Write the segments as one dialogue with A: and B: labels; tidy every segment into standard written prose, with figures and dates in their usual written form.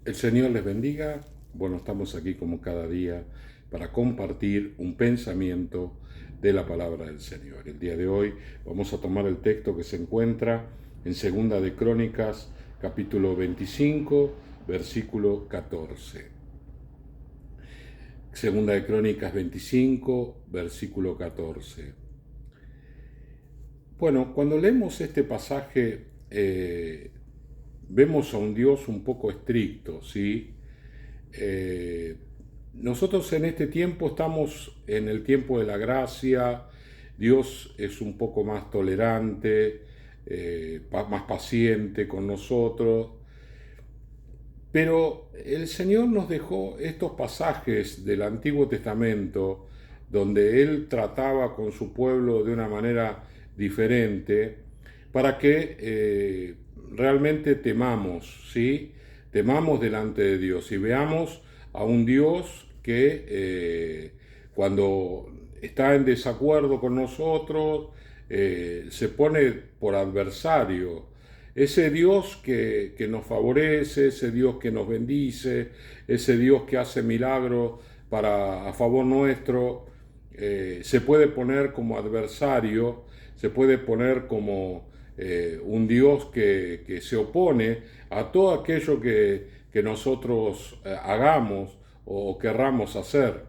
A: El Señor les bendiga. Bueno, estamos aquí como cada día para compartir un pensamiento de la palabra del Señor. El día de hoy vamos a tomar el texto que se encuentra en Segunda de Crónicas, capítulo 25, versículo 14. Segunda de Crónicas 25, versículo 14. Bueno, cuando leemos este pasaje, vemos a un Dios un poco estricto, ¿sí? Eh, Nosotros en este tiempo estamos en el tiempo de la gracia. Dios es un poco más tolerante, más paciente con nosotros, pero el Señor nos dejó estos pasajes del Antiguo Testamento donde Él trataba con su pueblo de una manera diferente para que realmente temamos, ¿sí? Temamos delante de Dios y veamos a un Dios que cuando está en desacuerdo con nosotros se pone por adversario. Ese Dios que nos favorece, ese Dios que nos bendice, ese Dios que hace milagros a favor nuestro, se puede poner como adversario, se puede poner como un Dios que se opone a todo aquello que nosotros hagamos o querramos hacer.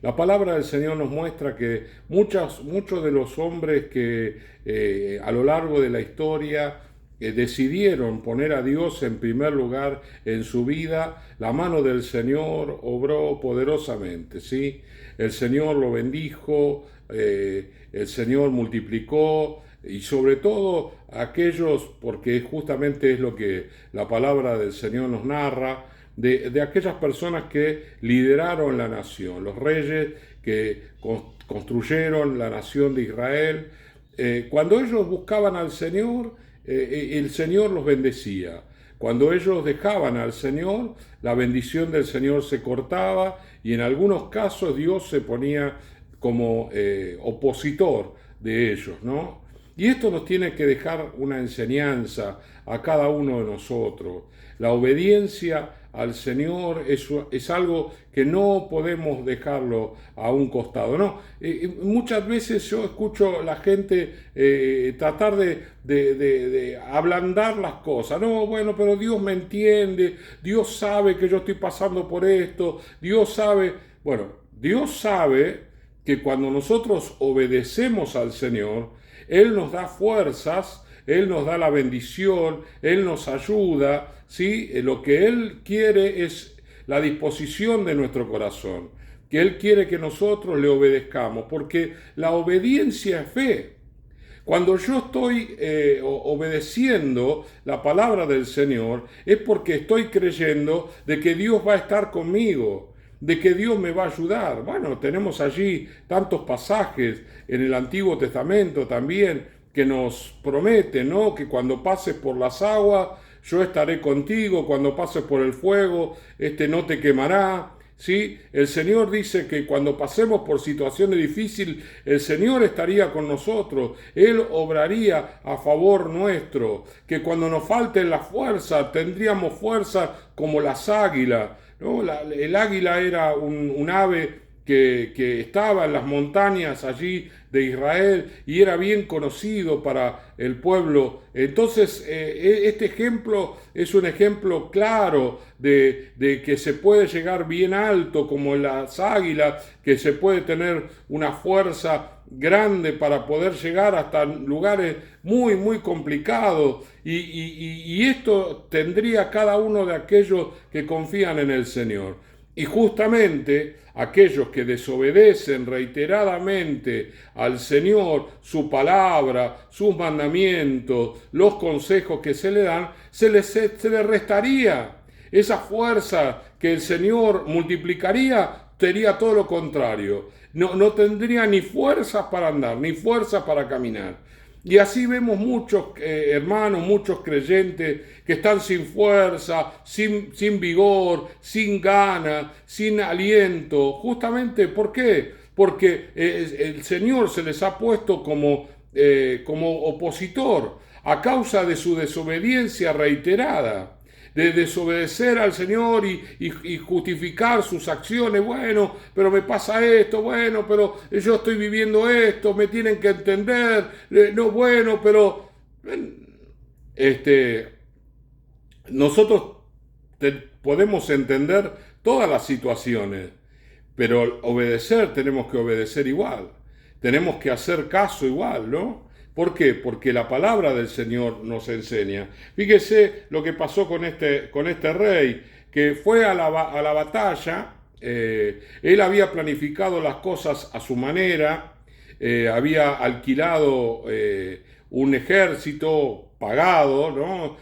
A: La palabra del Señor nos muestra que muchos de los hombres que a lo largo de la historia decidieron poner a Dios en primer lugar en su vida, la mano del Señor obró poderosamente, ¿sí? El Señor lo bendijo, el Señor multiplicó, y sobre todo aquellos, porque justamente es lo que la palabra del Señor nos narra, de aquellas personas que lideraron la nación, los reyes que construyeron la nación de Israel. Cuando ellos buscaban al Señor, el Señor los bendecía. Cuando ellos dejaban al Señor, la bendición del Señor se cortaba y en algunos casos Dios se ponía como opositor de ellos, ¿no? Y esto nos tiene que dejar una enseñanza a cada uno de nosotros. La obediencia al Señor es algo que no podemos dejarlo a un costado. No, muchas veces yo escucho a la gente tratar de ablandar las cosas. No, bueno, pero Dios me entiende, Dios sabe que yo estoy pasando por esto, Dios sabe. Bueno, Dios sabe que cuando nosotros obedecemos al Señor, Él nos da fuerzas, Él nos da la bendición, Él nos ayuda, ¿sí? Lo que Él quiere es la disposición de nuestro corazón, que Él quiere que nosotros le obedezcamos, porque la obediencia es fe. Cuando yo estoy obedeciendo la palabra del Señor, es porque estoy creyendo de que Dios va a estar conmigo, de que Dios me va a ayudar. Bueno, tenemos allí tantos pasajes en el Antiguo Testamento también que nos prometen, ¿no? Que cuando pases por las aguas, yo estaré contigo, cuando pases por el fuego, no te quemará. ¿Sí? El Señor dice que cuando pasemos por situaciones difíciles, el Señor estaría con nosotros, Él obraría a favor nuestro, que cuando nos falten la fuerza, tendríamos fuerza como las águilas, ¿no? El águila era un ave que estaba en las montañas allí de Israel y era bien conocido para el pueblo. Entonces, este ejemplo es un ejemplo claro de que se puede llegar bien alto como las águilas, que se puede tener una fuerza grande para poder llegar hasta lugares muy, muy complicados. Y esto tendría cada uno de aquellos que confían en el Señor. Y justamente aquellos que desobedecen reiteradamente al Señor, su palabra, sus mandamientos, los consejos que se le dan, se les restaría. Esa fuerza que el Señor multiplicaría sería todo lo contrario. No tendría ni fuerzas para andar, ni fuerzas para caminar. Y así vemos muchos hermanos, muchos creyentes que están sin fuerza, sin vigor, sin ganas, sin aliento. Justamente, ¿por qué? Porque el Señor se les ha puesto como opositor a causa de su desobediencia reiterada. de desobedecer al Señor y justificar sus acciones. Bueno, pero me pasa esto, bueno, pero yo estoy viviendo esto, me tienen que entender, no, bueno, pero nosotros podemos entender todas las situaciones, pero obedecer tenemos que obedecer igual, tenemos que hacer caso igual, ¿no? ¿Por qué? Porque la palabra del Señor nos enseña. Fíjese lo que pasó con este rey, que fue a la batalla. Él había planificado las cosas a su manera, había alquilado un ejército pagado, ¿no?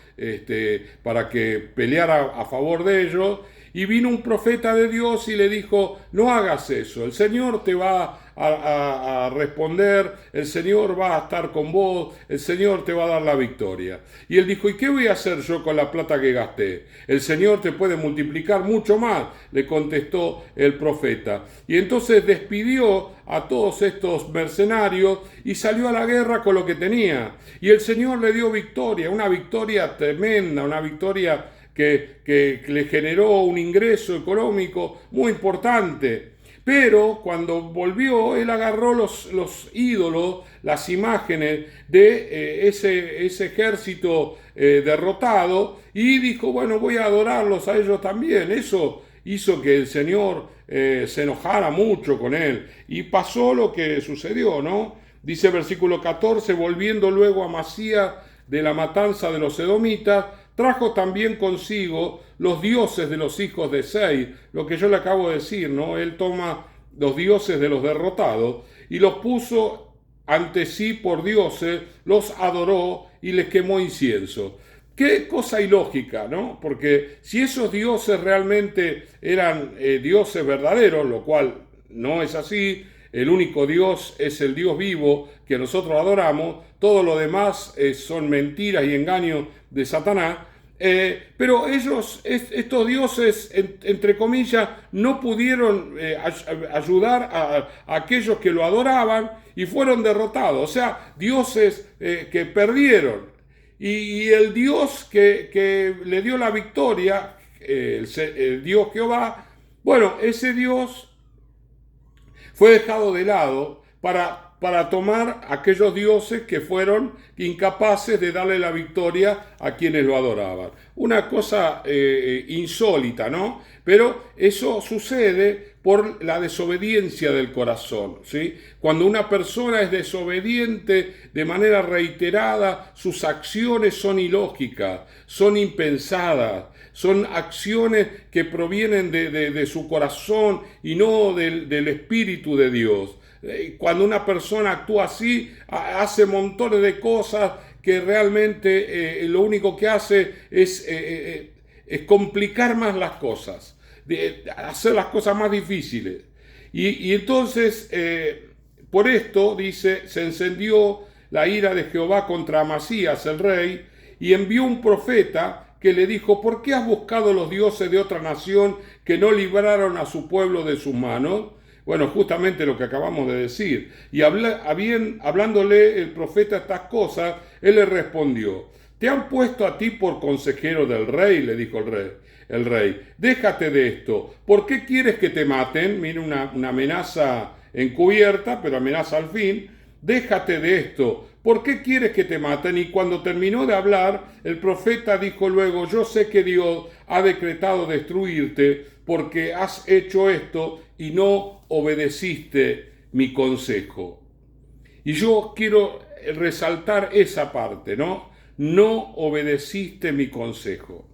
A: Para que peleara a favor de ellos, y vino un profeta de Dios y le dijo: no hagas eso, el Señor te va a responder, el Señor va a estar con vos, el Señor te va a dar la victoria. Y él dijo: ¿y qué voy a hacer yo con la plata que gasté? El Señor te puede multiplicar mucho más, le contestó el profeta. Y entonces despidió a todos estos mercenarios y salió a la guerra con lo que tenía. Y el Señor le dio victoria, una victoria tremenda, una victoria que le generó un ingreso económico muy importante. Pero cuando volvió, él agarró los ídolos, las imágenes de ese ejército derrotado, y dijo: bueno, voy a adorarlos a ellos también. Eso hizo que el Señor se enojara mucho con él, y pasó lo que sucedió, ¿no? Dice versículo 14: volviendo luego a Amasías de la matanza de los edomitas, trajo también consigo los dioses de los hijos de Seir, lo que yo le acabo de decir, ¿no? Él toma los dioses de los derrotados y los puso ante sí por dioses, los adoró y les quemó incienso. Qué cosa ilógica, ¿no? Porque si esos dioses realmente eran dioses verdaderos, lo cual no es así, el único Dios es el Dios vivo que nosotros adoramos, todo lo demás son mentiras y engaños de Satanás. Pero estos dioses, entre comillas, no pudieron ayudar a aquellos que lo adoraban y fueron derrotados. O sea, dioses que perdieron. Y el Dios que le dio la victoria, el Dios Jehová, bueno, ese Dios fue dejado de lado para tomar aquellos dioses que fueron incapaces de darle la victoria a quienes lo adoraban. Una cosa insólita, ¿no? Pero eso sucede por la desobediencia del corazón, ¿sí? Cuando una persona es desobediente de manera reiterada, sus acciones son ilógicas, son impensadas, son acciones que provienen de su corazón y no del Espíritu de Dios. Cuando una persona actúa así, hace montones de cosas que realmente lo único que hace es complicar más las cosas, hacer las cosas más difíciles. Y entonces, por esto, dice, se encendió la ira de Jehová contra Amasías, el rey, y envió un profeta que le dijo: ¿por qué has buscado los dioses de otra nación que no libraron a su pueblo de sus manos? Bueno, justamente lo que acabamos de decir. Y hablándole el profeta estas cosas, él le respondió: ¿te han puesto a ti por consejero del rey? Le dijo el rey. Déjate de esto. ¿Por qué quieres que te maten? Mira, una amenaza encubierta, pero amenaza al fin. Déjate de esto. ¿Por qué quieres que te maten? Y cuando terminó de hablar, el profeta dijo luego: yo sé que Dios ha decretado destruirte porque has hecho esto y no obedeciste mi consejo. Y yo quiero resaltar esa parte, ¿no? No obedeciste mi consejo.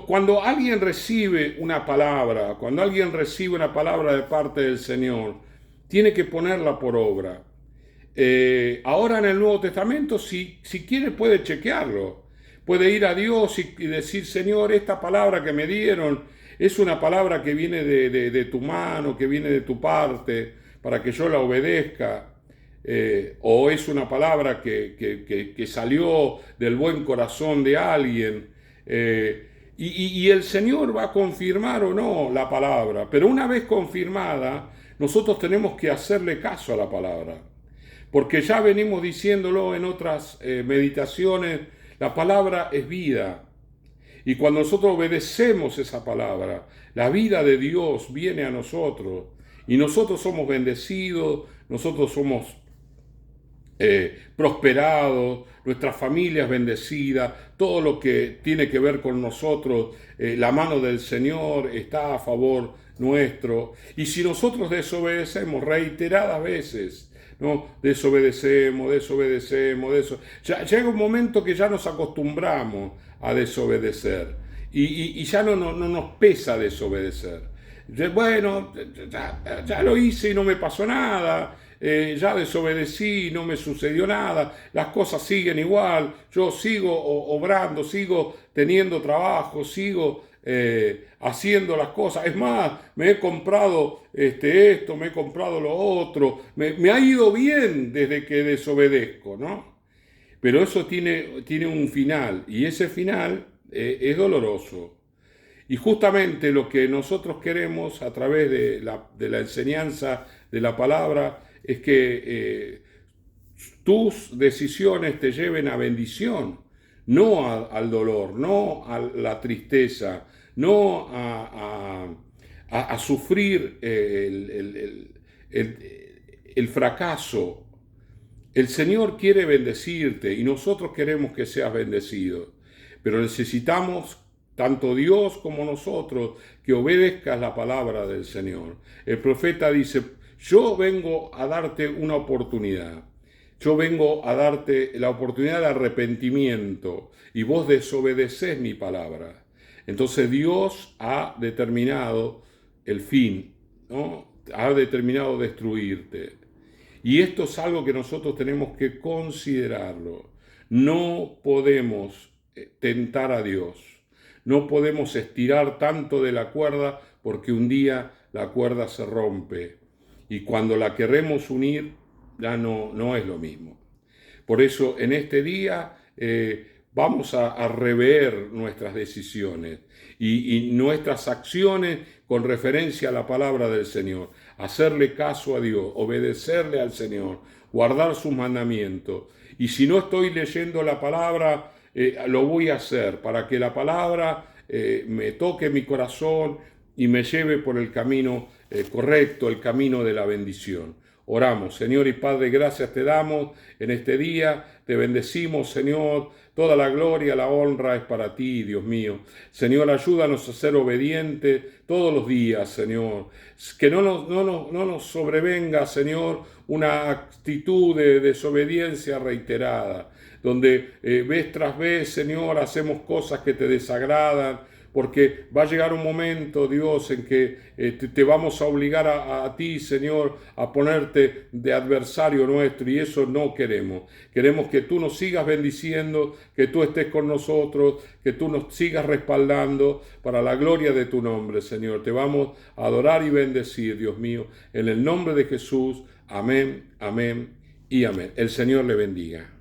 A: Cuando alguien recibe una palabra, de parte del Señor, tiene que ponerla por obra. Ahora en el Nuevo Testamento, si quiere, puede chequearlo. Puede ir a Dios y decir: Señor, esta palabra que me dieron es una palabra que viene de tu mano, que viene de tu parte, para que yo la obedezca. O es una palabra que salió del buen corazón de alguien. Y el Señor va a confirmar o no la palabra. Pero una vez confirmada, nosotros tenemos que hacerle caso a la palabra. Porque ya venimos diciéndolo en otras meditaciones, la palabra es vida. Y cuando nosotros obedecemos esa palabra, la vida de Dios viene a nosotros y nosotros somos bendecidos, nosotros somos prosperados, nuestra familia es bendecida, todo lo que tiene que ver con nosotros, la mano del Señor está a favor nuestro. Y si nosotros desobedecemos reiteradas veces, ¿no? Desobedecemos, llega un momento que ya nos acostumbramos a desobedecer y ya no nos pesa desobedecer. Bueno, ya lo hice y no me pasó nada, ya desobedecí, no me sucedió nada, las cosas siguen igual, yo sigo obrando, sigo teniendo trabajo, sigo haciendo las cosas. Es más, me he comprado esto, me he comprado lo otro, me ha ido bien desde que desobedezco, ¿no? Pero eso tiene un final, y ese final es doloroso. Y justamente lo que nosotros queremos a través de la enseñanza de la palabra es que tus decisiones te lleven a bendición, no al dolor, no a la tristeza, no a sufrir el fracaso. El Señor quiere bendecirte y nosotros queremos que seas bendecido, pero necesitamos, tanto Dios como nosotros, que obedezcas la palabra del Señor. El profeta dice: yo vengo a darte una oportunidad. Yo vengo a darte la oportunidad de arrepentimiento y vos desobedeces mi palabra. Entonces Dios ha determinado el fin, ¿no? Ha determinado destruirte. Y esto es algo que nosotros tenemos que considerarlo. No podemos tentar a Dios. No podemos estirar tanto de la cuerda porque un día la cuerda se rompe. Y cuando la queremos unir, ya no es lo mismo. Por eso en este día vamos a rever nuestras decisiones y nuestras acciones con referencia a la palabra del Señor. Hacerle caso a Dios, obedecerle al Señor, guardar sus mandamientos. Y si no estoy leyendo la palabra, lo voy a hacer para que la palabra me toque mi corazón y me lleve por el camino correcto, el camino de la bendición. Oramos. Señor y Padre, gracias te damos en este día, te bendecimos, Señor. Toda la gloria, la honra es para ti, Dios mío. Señor, ayúdanos a ser obedientes todos los días, Señor. Que no nos sobrevenga, Señor, una actitud de desobediencia reiterada, donde vez tras vez, Señor, hacemos cosas que te desagradan, porque va a llegar un momento, Dios, en que te vamos a obligar a ti, Señor, a ponerte de adversario nuestro, y eso no queremos. Queremos que tú nos sigas bendiciendo, que tú estés con nosotros, que tú nos sigas respaldando para la gloria de tu nombre, Señor. Te vamos a adorar y bendecir, Dios mío, en el nombre de Jesús. Amén, amén y amén. El Señor le bendiga.